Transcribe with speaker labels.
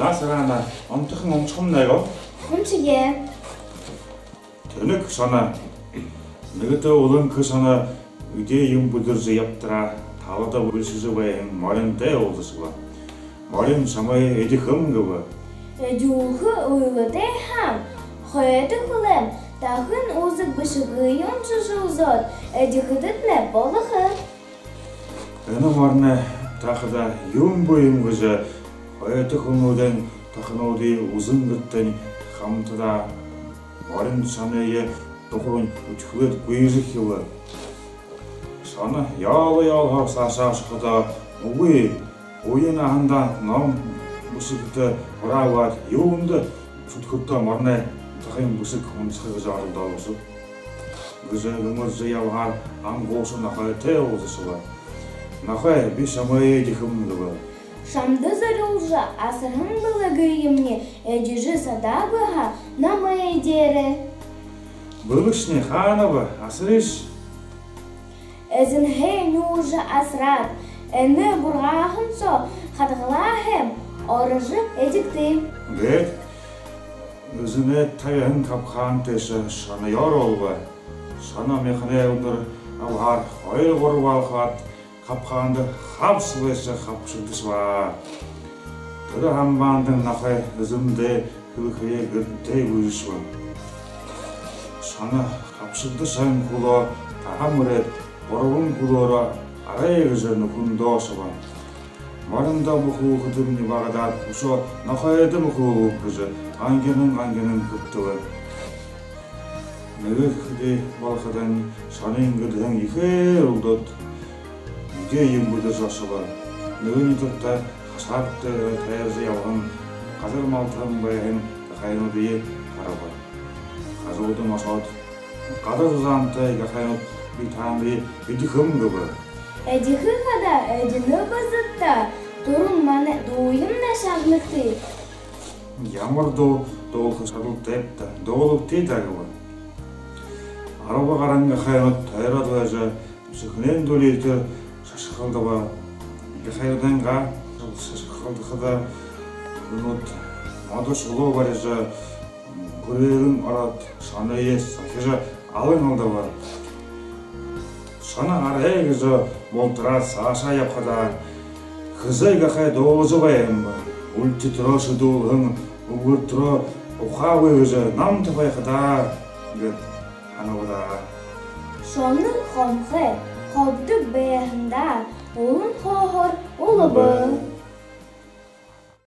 Speaker 1: Засарана онтхон онцгом найго.
Speaker 2: Ончиге.
Speaker 1: Төнөк сана нэгэтэ улан кысана үдэ юм бүдэрзэ яптара талада бүлсүзэ баян марэнтэй олдсуга. Марэн самай эдихэм гэвэ.
Speaker 2: Эдюхы уйгыдэ хам. Хойты хулэм. Дахын узык бышыгы йончыжылзот. Эдихэдэтлэ болохы.
Speaker 1: Эна марна тахада юм боим гэжэ хойты хумудэн тахнауди узын гэттэн хамтада марэн санае тухайн үчхвэд гүйрэх яваа. Сана яал саашахада үгүй уяна ханда ном бүсэгтэ хурааваад юунд чөтгөтө марна тахын бүсэг хүнсгэж аралдаа усу. Гэжэ гэмэрзэ яваар ангоос нахайтэй узсуга. Нахай би самае дихэм гэвэ.
Speaker 2: Шамды зарылжа асырын былыгыйымне эдижи садагыха намай дере.
Speaker 1: Бөлүшне ханова асырыш.
Speaker 2: Эзин хей нужа асрат. Эне бургахынсо хадгалахем орыжы эдикти.
Speaker 1: Гэт өзүнө тайын капхан тэшэ шана yorolва. Шана механе өнөр авар хоёр гурвалхат капханды хавсвэсэ хавшдысва. Тэр хамбаандын нахай өзүмдэ хөлхээ гэртэй үйшвэ. Шана хавшдысан куло таамрэ боргон кулоро арайгызэ нүхэндосва. Маранда буху хөдөлний багадаад усо нахайд мөхөө гэж ангенэн хөттөвэ. Нэгэхди болоходан санын гэдэн ихээ улдод игэ юм бүдэс асва. Нөгөөний тутта хасаад тайрс явган газар малтан баян хайнуудыг харава. Газруудын масаад газар замтай хайнууд би таамри бидэхэм гэвэ.
Speaker 2: Эдихы хада эдинэ базытта турун мане дуйым на шагныкты.
Speaker 1: Ямар доолох шагналтайта доолог тэтагва. Арава гаранга хайнууд тайраад байжа сэхнэн дөлөйтө шашхалдава. Гахайданга шашхалдахада нот мадош улоо баража гөрэн арат санаес сахижа алын алдава. Шана арайгыз монтра саша япхада хызай гахай доозобаем ульти трошы дулгын угуртро ухавыз нам тапайхада гэт ханавда.
Speaker 2: Шонны хомхэ хобдык бэхэнда улын хохор улыбы.